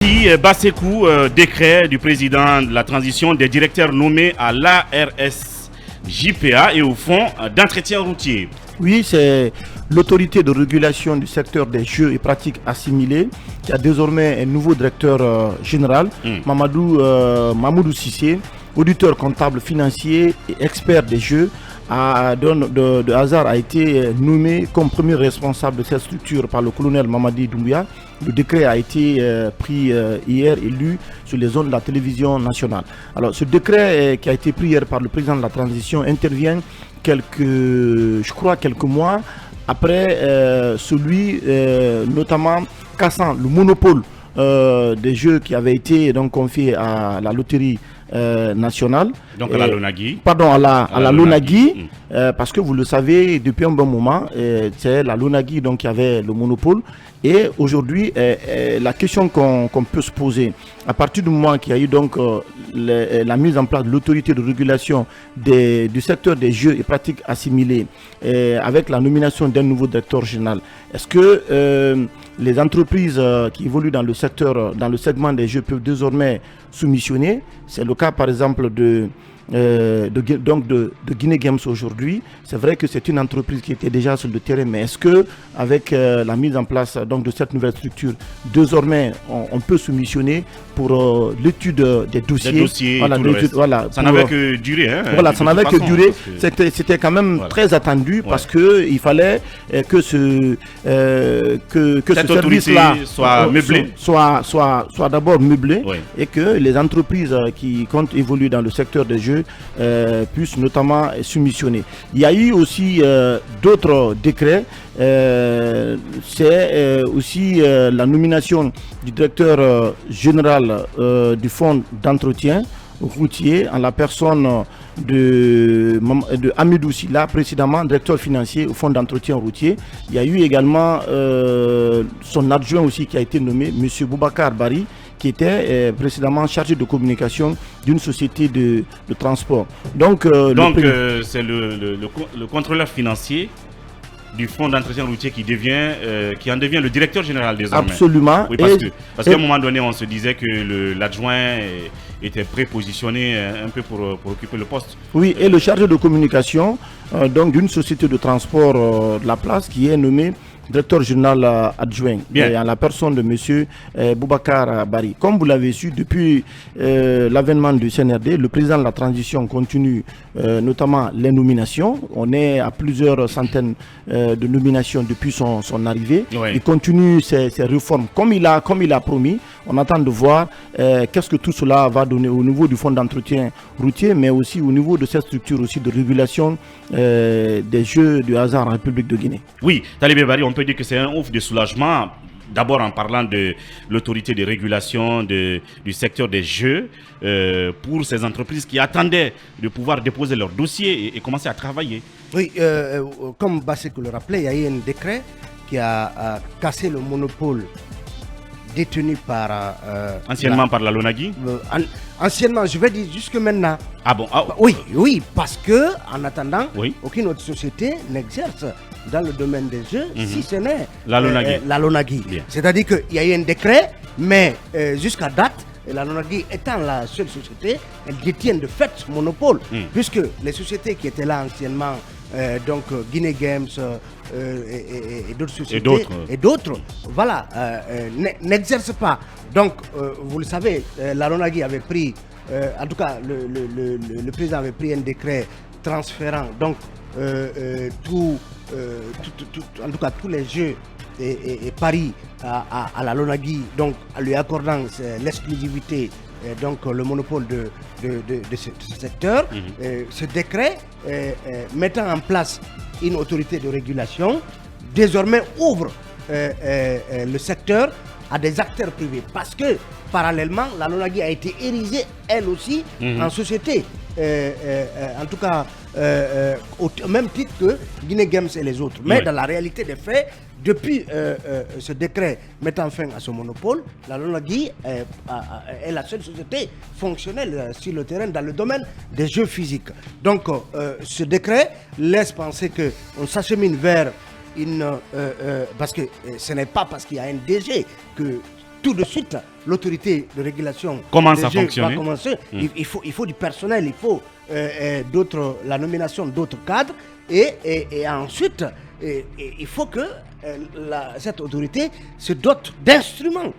Bassekou, décret du président de la transition des directeurs nommés à l'ARSJPA et au fonds d'entretien routier. Oui, c'est l'autorité de régulation du secteur des jeux et pratiques assimilés qui a désormais un nouveau directeur général, Mamadou Cissé, auditeur comptable financier et expert des jeux. De hasard a été nommé comme premier responsable de cette structure par le colonel Mamadi Doumbouya. Le décret a été pris hier et lu sur les ondes de la télévision nationale. Alors ce décret qui a été pris hier par le président de la transition intervient quelques mois après celui notamment cassant le monopole des jeux qui avait été donc confié à la loterie nationale. Donc à la Lonagui. Pardon, à la Lonagui, parce que vous le savez, depuis un bon moment, c'est la Lonagui donc, qui avait le monopole. Et aujourd'hui, la question qu'on peut se poser, à partir du moment qu'il y a eu donc la mise en place de l'autorité de régulation du secteur des jeux et pratiques assimilées, avec la nomination d'un nouveau directeur général, est-ce que les entreprises qui évoluent dans le secteur, dans le segment des jeux peuvent désormais soumissionner? C'est le cas par exemple de Guinée Games aujourd'hui. C'est vrai que c'est une entreprise qui était déjà sur le terrain, mais est-ce que avec la mise en place donc, de cette nouvelle structure, désormais on peut soumissionner pour l'étude des dossiers, ça n'avait que duré. Voilà, ça n'avait que duré. C'était quand même très attendu parce que il fallait que ce service-là soit d'abord meublé et que les entreprises qui comptent évoluer dans le secteur des jeux puissent notamment soumissionner. Il y a eu aussi d'autres décrets. C'est aussi la nomination du directeur général du fonds d'entretien routier en la personne de Hamidou Silla, précédemment directeur financier au fonds d'entretien routier. Il y a eu également son adjoint aussi qui a été nommé, M. Boubacar Bari, qui était précédemment chargé de communication d'une société de transport. Donc c'est le contrôleur financier du fonds d'entretien routier qui en devient le directeur général désormais. Absolument. Oui, parce qu'à un moment donné, on se disait que l'adjoint était prépositionné un peu pour occuper le poste. Oui, et le chargé de communication donc d'une société de transport de la place qui est nommé directeur général adjoint, en la personne de M. Boubacar Bari. Comme vous l'avez su, depuis l'avènement du CNRD, le président de la transition continue notamment les nominations. On est à plusieurs centaines de nominations depuis son arrivée. Oui. Il continue ses réformes comme il a promis. On attend de voir qu'est-ce que tout cela va donner au niveau du fonds d'entretien routier, mais aussi au niveau de cette structure aussi de régulation des jeux de hasard en République de Guinée. Oui, Talibé Bari, on peut dire que c'est un ouf de soulagement. D'abord en parlant de l'autorité de régulation du secteur des jeux pour ces entreprises qui attendaient de pouvoir déposer leur dossier et commencer à travailler. Oui, comme Bassekou le rappelait, il y a eu un décret qui a cassé le monopole détenu par... anciennement par la Lonagui anciennement, je vais dire jusque maintenant. Ah bon Oui, parce que en attendant, aucune autre société n'exerce dans le domaine des jeux, si ce n'est la Lonagui. C'est-à-dire qu'il y a eu un décret, mais jusqu'à date, la Lonagui étant la seule société, elle détient de fait ce monopole, puisque les sociétés qui étaient là anciennement, donc Guinée Games et d'autres sociétés, et d'autres, voilà, n'exercent pas. Donc, vous le savez, la Lonagui avait pris, en tout cas, le président avait pris un décret transférant donc en tout cas tous les jeux et paris à la Lonagui, donc en lui accordant l'exclusivité, donc le monopole de ce secteur. Ce décret mettant en place une autorité de régulation désormais ouvre le secteur à des acteurs privés, parce que parallèlement la Lonagui a été érigée elle aussi en société, en tout cas au même titre que Guinée Games et les autres. Mais dans la réalité des faits, depuis ce décret mettant fin à ce monopole, la Lonagui est la seule société fonctionnelle sur le terrain dans le domaine des jeux physiques. Donc ce décret laisse penser qu'on s'achemine vers parce que ce n'est pas parce qu'il y a un DG que tout de suite, l'autorité de régulation commence des à jeux fonctionner. va commencer. Il faut du personnel, il faut la nomination d'autres cadres et ensuite il faut que cette autorité se dote d'instruments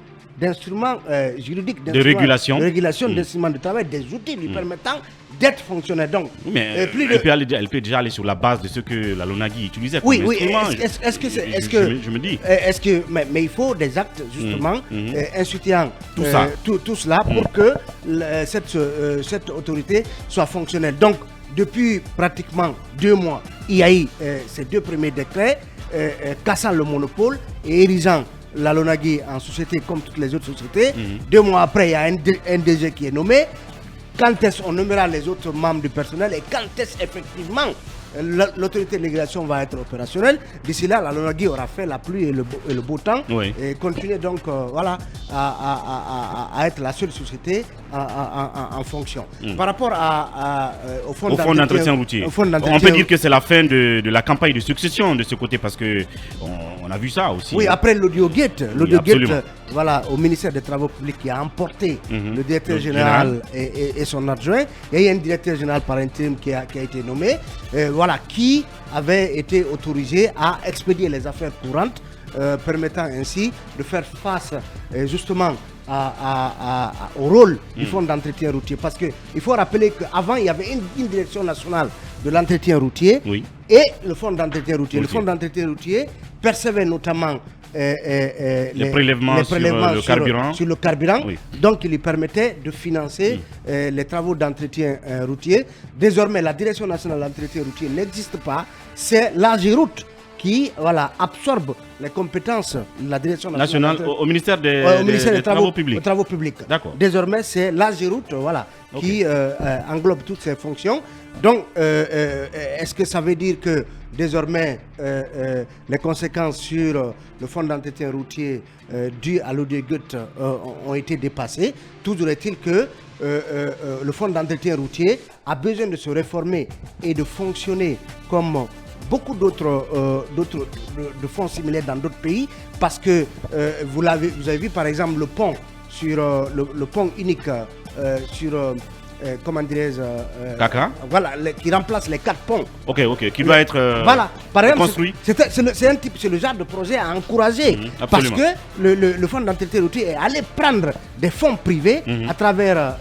juridiques, de régulation, d'instruments de travail, des outils lui permettant d'être fonctionnaire. Donc, mais elle peut déjà aller sur la base de ce que la LONAGUI utilisait comme instrument. Je me dis. Mais il faut des actes justement instituant tout cela pour que cette autorité soit fonctionnelle. Donc, depuis pratiquement 2 mois, il y a eu ces 2 premiers décrets cassant le monopole et érisant la LONAGUI en société comme toutes les autres sociétés. 2 mois après, il y a un DG qui est nommé. Quand est-ce qu'on nommera les autres membres du personnel et quand est-ce effectivement l'autorité de régulation va être opérationnelle? D'ici là, la LONAGUI aura fait la pluie et le beau temps et continuer donc à être la seule société en fonction. Par rapport au fonds d'entretien routier, on peut dire que c'est la fin de la campagne de succession de ce côté parce que on a vu ça aussi. Oui, après l'audiogate, voilà, au ministère des Travaux publics qui a emporté le directeur général et son adjoint. Il y a eu un directeur général par intérim qui a été nommé, qui avait été autorisé à expédier les affaires courantes, permettant ainsi de faire face justement au rôle du fonds d'entretien routier. Parce qu'il faut rappeler qu'avant, il y avait une direction nationale de l'entretien routier et le fonds d'entretien routier. Le fonds d'entretien routier percevait notamment les prélèvements sur le carburant. Donc il lui permettait de financer les travaux d'entretien routier. Désormais, la direction nationale d'entretien routier n'existe pas. C'est l'AGEROUTE qui absorbe les compétences de la direction nationale au ministère des Travaux publics. Désormais, c'est l'AGEROUTE qui englobe toutes ces fonctions. Donc, est-ce que ça veut dire que désormais, les conséquences sur le fonds d'entretien routier dû à l'ODGUT ont été dépassées? Toujours est-il que le fonds d'entretien routier a besoin de se réformer et de fonctionner comme beaucoup d'autres fonds similaires dans d'autres pays, parce que vous avez vu par exemple le pont sur le pont unique sur comment dirais-je qui remplace les 4 ponts. Qui doit être par exemple, construit. C'est le genre de projet à encourager, parce que le fonds d'entretien routier est allé prendre des fonds privés à travers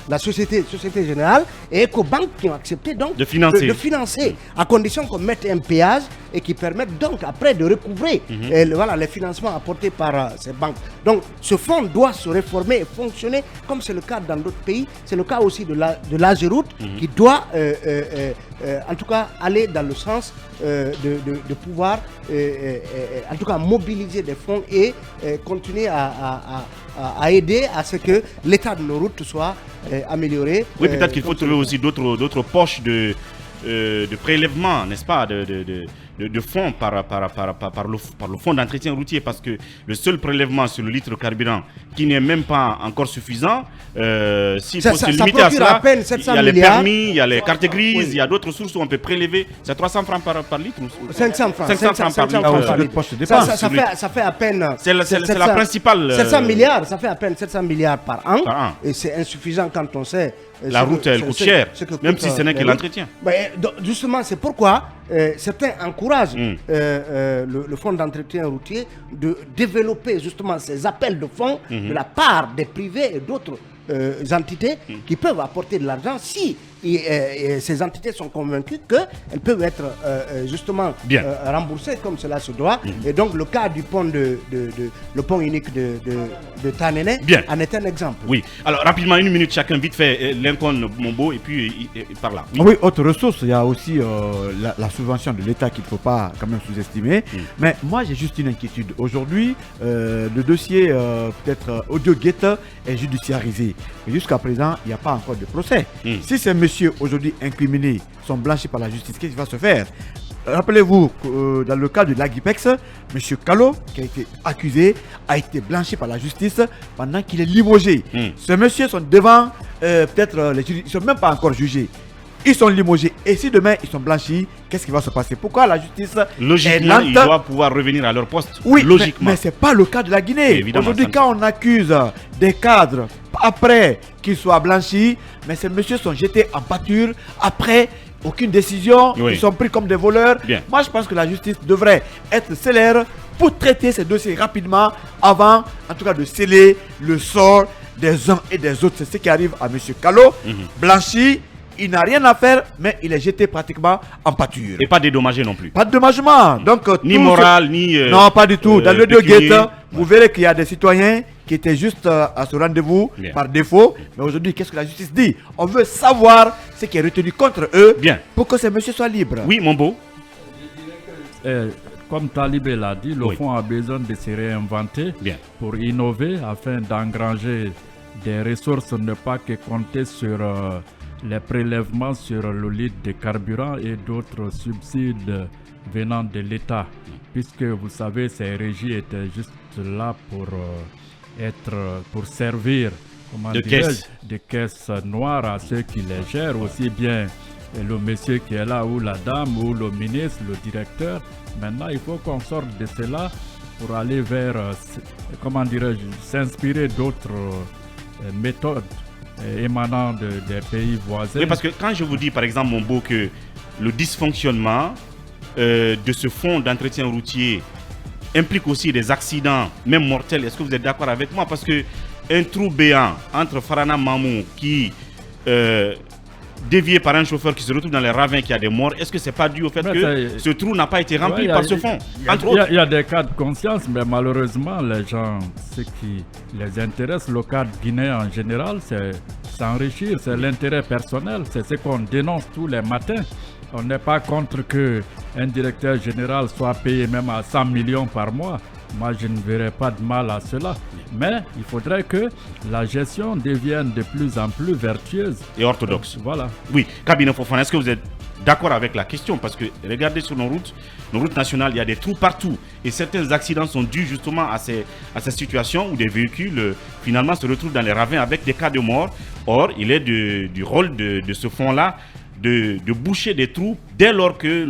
la Société Générale et Ecobank qui ont accepté donc de financer à condition qu'on mette un péage et qui permettent donc après de recouvrer les financements apportés par ces banques. Donc ce fonds doit se réformer et fonctionner comme c'est le cas dans d'autres pays. C'est le cas aussi de l'AGEROUTE qui doit en tout cas aller dans le sens de pouvoir en tout cas mobiliser des fonds et continuer à aider à ce que l'état de nos routes soit amélioré. Oui, peut-être qu'il faut trouver aussi d'autres poches de prélèvement, n'est-ce pas, de fonds par le fonds d'entretien routier, parce que le seul prélèvement sur le litre de carburant qui n'est même pas encore suffisant, s'il faut se limiter à cela, il y a les permis, il y a les cartes grises, il y a d'autres sources où on peut prélever. C'est 300 francs par litre ou 500 francs par litre. Ça fait à peine. C'est la principale. 700 milliards, ça fait à peine 700 milliards par an. Et c'est insuffisant quand on sait. La route, elle coûte cher, même si ce n'est que l'entretien. Justement, c'est pourquoi certains encouragent le fonds d'entretien routier de développer justement ces appels de fonds de la part des privés et d'autres entités qui peuvent apporter de l'argent si ces entités sont convaincues qu'elles peuvent être justement remboursées comme cela se doit. Et donc le cas du pont le pont unique de Tanene en est un exemple. Oui. Alors rapidement, 1 minute chacun, vite fait, Lincoln Mombo et puis par là. Oui, autre ressource, il y a aussi la subvention de l'État qu'il ne faut pas quand même sous-estimer. Mais moi j'ai juste une inquiétude. Aujourd'hui, le dossier peut-être AudioGate est judiciarisé. Mais jusqu'à présent, il n'y a pas encore de procès. Si ces messieurs aujourd'hui incriminés sont blanchis par la justice, qu'est-ce qui va se faire? Rappelez-vous que dans le cas de l'Agipex, M. Kalo, qui a été accusé, a été blanchi par la justice pendant qu'il est limogé. Ces messieurs sont devant peut-être les juges, ils ne sont même pas encore jugés. ils sont limogés. Et si demain ils sont blanchis, qu'est-ce qui va se passer? Pourquoi la justice Logiquement, est lente? ils doivent pouvoir revenir à leur poste. Oui, logiquement. mais ce n'est pas le cas de la Guinée. Aujourd'hui, quand on accuse des cadres après qu'ils soient blanchis, mais ces messieurs sont jetés en pâture après aucune décision, ils sont pris comme des voleurs. Bien. Moi, je pense que la justice devrait être célère pour traiter ces dossiers rapidement avant, en tout cas, de sceller le sort des uns et des autres. C'est ce qui arrive à M. Kalo, blanchi. Il n'a rien à faire, mais il est jeté pratiquement en pâture. Et pas dédommagé non plus. Pas de dommagement. Donc, ni moral, ni. Non, pas du tout. Dans le Guetta, vous verrez qu'il y a des citoyens qui étaient juste à ce rendez-vous par défaut. Mais aujourd'hui, qu'est-ce que la justice dit? On veut savoir ce qui est retenu contre eux pour que ces messieurs soient libres. Oui, mon beau. Comme Talibé l'a dit, le fonds a besoin de se réinventer pour innover afin d'engranger des ressources, ne pas que compter sur les prélèvements sur le litre de carburant et d'autres subsides venant de l'État. Puisque vous savez, ces régies étaient juste là pour servir de caisse noire à ceux qui les gèrent, aussi bien le monsieur qui est là ou la dame ou le ministre, le directeur. Maintenant, il faut qu'on sorte de cela pour aller vers, s'inspirer d'autres méthodes émanant des pays voisins. Oui, parce que quand je vous dis, par exemple, mon beau, que le dysfonctionnement de ce fonds d'entretien routier implique aussi des accidents, même mortels, est-ce que vous êtes d'accord avec moi? Parce que un trou béant entre Farana Mamou qui dévié par un chauffeur qui se retrouve dans les ravins, qui a des morts, est-ce que c'est pas dû au fait que ce trou n'a pas été rempli par ce fonds? Il y a des cas de conscience, mais malheureusement, les gens, ce qui les intéresse, le cadre guinéen en général, c'est s'enrichir, c'est l'intérêt personnel, c'est ce qu'on dénonce tous les matins. On n'est pas contre qu'un directeur général soit payé même à 100 millions par mois. Moi, je ne verrais pas de mal à cela. Mais il faudrait que la gestion devienne de plus en plus vertueuse. Et orthodoxe. Voilà. Oui. Kabine Fofana, est-ce que vous êtes d'accord avec la question? Parce que regardez sur nos routes nationales, il y a des trous partout. Et certains accidents sont dus justement à ces situations où des véhicules finalement se retrouvent dans les ravins avec des cas de mort. Or, il est du rôle de ce fonds-là de boucher des trous dès lors que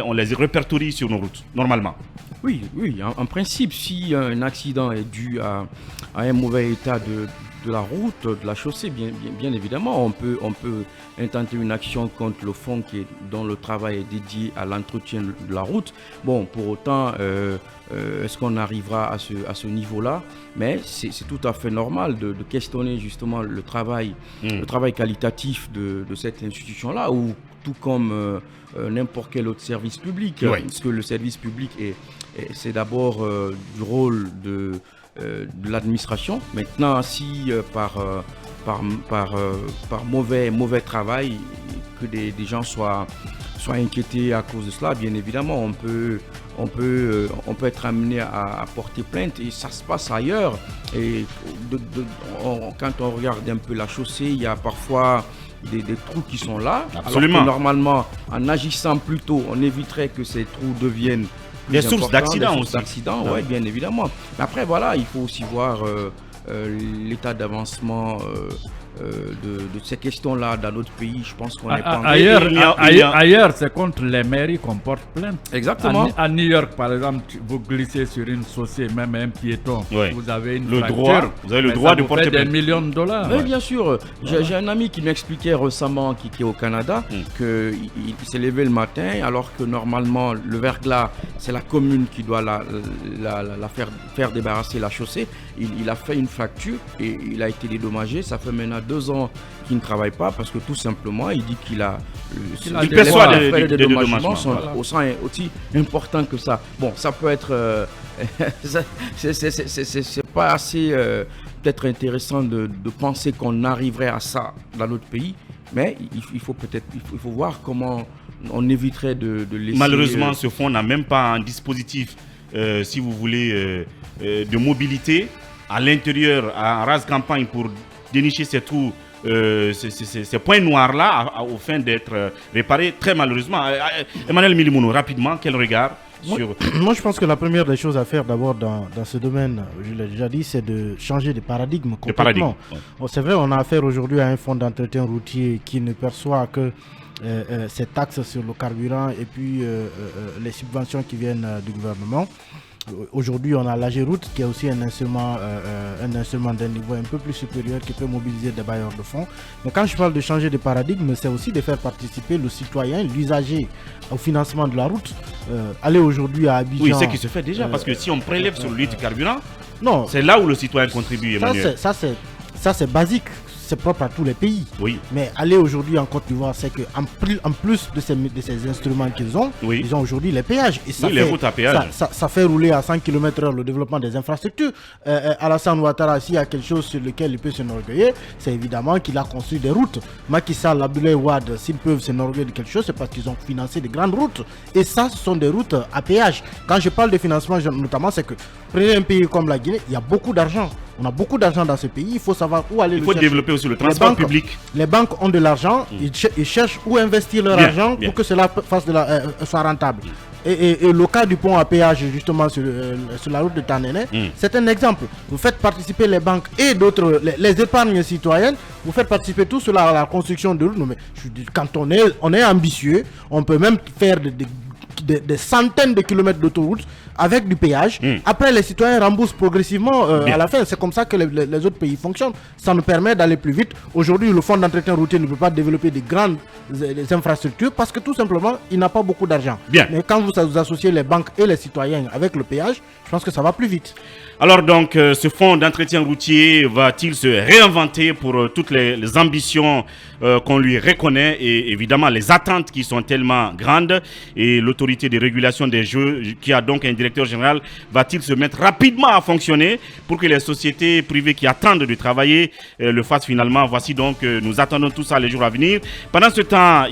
on les répertorie sur nos routes, normalement. Oui, en principe, si un accident est dû à un mauvais état de la route, de la chaussée, bien évidemment, on peut intenter une action contre le fonds dont le travail est dédié à l'entretien de la route. Bon, pour autant, est-ce qu'on arrivera à ce niveau-là? Mais c'est tout à fait normal de questionner justement le travail qualitatif de cette institution-là, ou tout comme n'importe quel autre service public, parce que le service public c'est d'abord du rôle de l'administration. Maintenant, si par mauvais travail que des gens soient inquiétés à cause de cela, bien évidemment, on peut être amené à porter plainte, et ça se passe ailleurs. Et quand on regarde un peu la chaussée, il y a parfois des trous qui sont là. Absolument. Alors que normalement, en agissant plus tôt, on éviterait que ces trous deviennent des sources d'accidents aussi. Oui, bien évidemment. Mais après, voilà, il faut aussi voir l'état d'avancement de ces questions-là dans notre pays. Je pense qu'on n'est pas ailleurs, c'est contre les mairies qu'on porte plainte. Exactement. À New York, par exemple, vous glissez sur une chaussée, même un piéton, vous avez vous avez le droit de porter plainte. Des millions de dollars. Oui, bien sûr. J'ai un ami qui m'expliquait récemment, qui est au Canada, qu'il s'est levé le matin, alors que normalement, le verglas, c'est la commune qui doit la faire débarrasser la chaussée. Il a fait une fracture et il a été dédommagé. Ça fait maintenant 2 ans qu'il ne travaille pas, parce que tout simplement, il dit qu'il a il perçoit des dédommagements sont aussi importants que ça. Bon, ça peut être c'est pas assez peut-être intéressant de penser qu'on arriverait à ça dans notre pays, mais il faut voir comment on éviterait de laisser... Malheureusement, ce fonds n'a même pas un dispositif, si vous voulez, de mobilité à l'intérieur, en rase campagne, pour dénicher ces trous, ces points noirs-là, au fin d'être réparés, très malheureusement. Emmanuel Milimouno, rapidement, quel regard Moi, je pense que la première des choses à faire d'abord dans ce domaine, je l'ai déjà dit, c'est de changer de paradigme complètement. Bon, c'est vrai, on a affaire aujourd'hui à un fonds d'entretien routier qui ne perçoit que ces taxes sur le carburant et puis les subventions qui viennent du gouvernement. Aujourd'hui, on a l'AGEROUTE qui est aussi un instrument d'un niveau un peu plus supérieur qui peut mobiliser des bailleurs de fonds. Mais quand je parle de changer de paradigme, c'est aussi de faire participer le citoyen, l'usager au financement de la route. Aller aujourd'hui à Abidjan... Oui, c'est ce qui se fait déjà, parce que si on prélève sur le litre carburant, non, c'est là où le citoyen contribue, Emmanuel. Ça, c'est basique. C'est propre à tous les pays. Oui. Mais aller aujourd'hui en Côte d'Ivoire, c'est qu'en plus de ces instruments qu'ils ont, ils ont aujourd'hui les péages. Et ça les routes à péage. Ça fait rouler à 100 km/h le développement des infrastructures. Alassane Ouattara, s'il y a quelque chose sur lequel il peut s'enorgueillir, c'est évidemment qu'il a construit des routes. Macky Sall, Abdoulaye Wade, s'ils peuvent s'enorgueillir de quelque chose, c'est parce qu'ils ont financé de grandes routes. Et ça, ce sont des routes à péage. Quand je parle de financement, notamment, c'est que prenez un pays comme la Guinée, il y a beaucoup d'argent. On a beaucoup d'argent dans ce pays, il faut savoir où aller. Il faut développer aussi le transport public. Les banques ont de l'argent, ils cherchent où investir leur argent pour que cela soit rentable. Et le cas du pont à péage justement sur la route de Tanene, c'est un exemple. Vous faites participer les banques et d'autres, les épargnes citoyennes, vous faites participer tout cela à la construction de routes. Mais quand on est ambitieux, on peut même faire des centaines de kilomètres d'autoroutes avec du péage. Après, les citoyens remboursent progressivement à la fin. C'est comme ça que les autres pays fonctionnent. Ça nous permet d'aller plus vite. Aujourd'hui, le fonds d'entretien routier ne peut pas développer des grandes infrastructures parce que tout simplement, il n'a pas beaucoup d'argent. Mais quand vous associez les banques et les citoyens avec le péage, je pense que ça va plus vite. Alors donc, ce fonds d'entretien routier va-t-il se réinventer pour toutes les ambitions qu'on lui reconnaît et évidemment les attentes qui sont tellement grandes, et l'autorité de régulation des jeux qui a donc un directeur général va-t-il se mettre rapidement à fonctionner pour que les sociétés privées qui attendent de travailler le fassent finalement? Voici donc, nous attendons tout ça les jours à venir. Pendant ce temps,